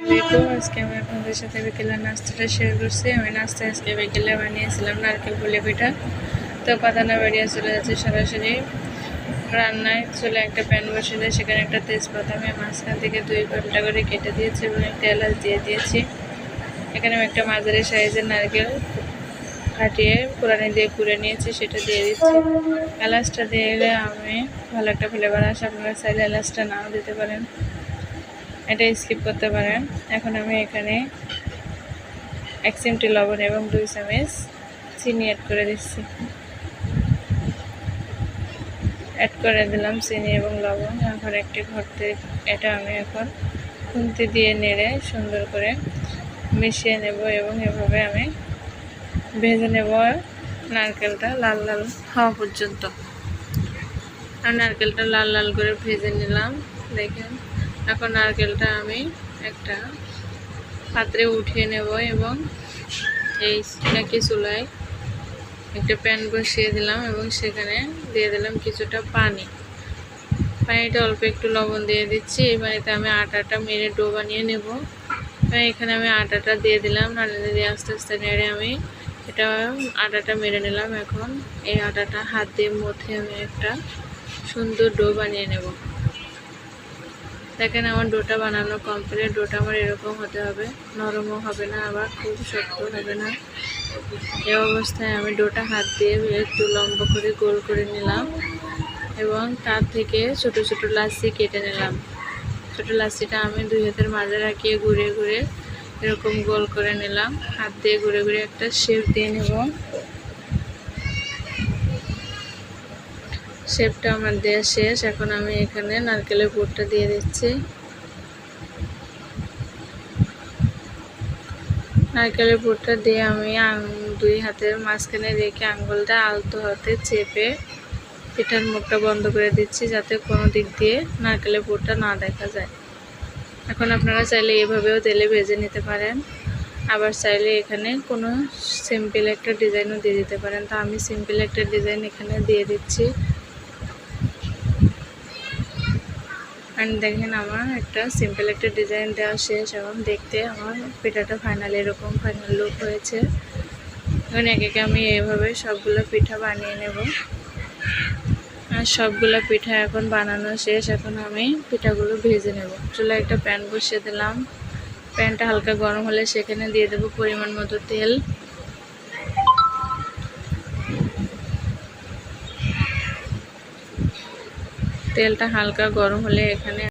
আজকে আমি আপনাদের সাথে বিকেলের নাস্তাটা শেয়ার করছি। আমি নাস্তা আজকে বিকেলে বানিয়েছিলাম নারকেল পুলি পিঠা। তো পাতানা বাড়িয়ে চলে যাচ্ছে সরাসরি রান্নায়। চলে একটা প্যান বসে দেয়, সেখানে একটা তেজপাতা আমি মাঝখান থেকে 2 ঘন্টা করে কেটে দিয়েছি এবং একটা এলাচ দিয়ে দিয়েছি। এখানে আমি একটা মাঝারি সাইজের নারকেল ফাটিয়ে কোরানি দিয়ে কুড়ে নিয়েছি, সেটা দিয়ে দিচ্ছি। এলাচটা দিলে আমি ভালো একটা ফ্লেভার আসে। আপনারা চাইলে এলাচটা নাও দিতে পারেন, এটা স্কিপ করতে পারেন। এখন আমি এখানে 1 চিমটি লবণ এবং 2 চামচ চিনি অ্যাড করে দিচ্ছি। অ্যাড করে দিলাম চিনি এবং লবণ। এখন একটি ঘরতে এটা আমি এখন খুন্তি দিয়ে নেড়ে সুন্দর করে মিশিয়ে নেব এবং এভাবে আমি ভেজে নেব নারকেলটা লাল লাল হওয়া পর্যন্ত। আর নারকেলটা লাল লাল করে ভেজে নিলাম, দেখেন। এখন নারকেলটা আমি একটা পাত্রে উঠিয়ে নেব এবং এই একই চুলায় একটা প্যান বসিয়ে দিলাম এবং সেখানে দিয়ে দিলাম কিছুটা পানিটা অল্প একটু লবণ দিয়ে দিচ্ছি। এই পানিতে আমি আটাটা মেরে ডো বানিয়ে নেব। এখানে আমি আটাটা দিয়ে দিলাম, নাড়িয়ে দিয়ে আস্তে আস্তে নেড়ে আমি এটা আটাটা মেরে নিলাম। এখন এই আটাটা হাত দিয়ে মথে আমি একটা সুন্দর ডো বানিয়ে নেব। দেখেন আমার ডোটা বানানো কমপ্লিট। ডোটা আমার এরকম হতে হবে, নরমও হবে না আবার খুব শক্ত হবে না। এই অবস্থায় আমি ডোটা হাত দিয়ে একটু লম্বা করে গোল করে নিলাম এবং তার থেকে ছোট ছোট লাচ্ছি কেটে নিলাম। ছোট লাচ্ছিটা আমি 2 হাতের মাঝে রাখিয়ে ঘুরে ঘুরে এরকম গোল করে নিলাম। হাত দিয়ে ঘুরে ঘুরে একটা শেপ দিয়ে নেব। শেপটা আমার দেওয়া শেষ। এখন আমি এখানে নারকেলের পুরটা দিয়ে দিচ্ছি। নারকেলের পুরটা দিয়ে আমি 2 হাতের মাঝখানে রেখে আঙ্গুলটা আলতো হাতে চেপে পিঠার মুখটা বন্ধ করে দিচ্ছি, যাতে কোনো দিক দিয়ে নারকেলের পুরটা না দেখা যায়। এখন আপনারা চাইলে এভাবেও তেলে ভেজে নিতে পারেন, আবার চাইলে এখানে কোনো সিম্পল একটা ডিজাইনও দিয়ে দিতে পারেন। তো আমি সিম্পল একটা ডিজাইন এখানে দিয়ে দিচ্ছি। দেখেন আমার একটা সিম্পল একটা ডিজাইন দেওয়া শেষ। এবং দেখতে আমার পিঠাটা ফাইনাল এরকম ফাইনাল লুক হয়েছে। এখন একে একে আমি এইভাবে সবগুলো পিঠা বানিয়ে নেব। আর সবগুলো পিঠা এখন বানানো শেষ। এখন আমি পিঠাগুলো ভেজে নেব। চুলায় একটা প্যান বসিয়ে দিলাম। প্যানটা হালকা গরম হলে সেখানে দিয়ে দেব পরিমাণ মতো তেল। তেলটা হালকা গরম হলে এখানে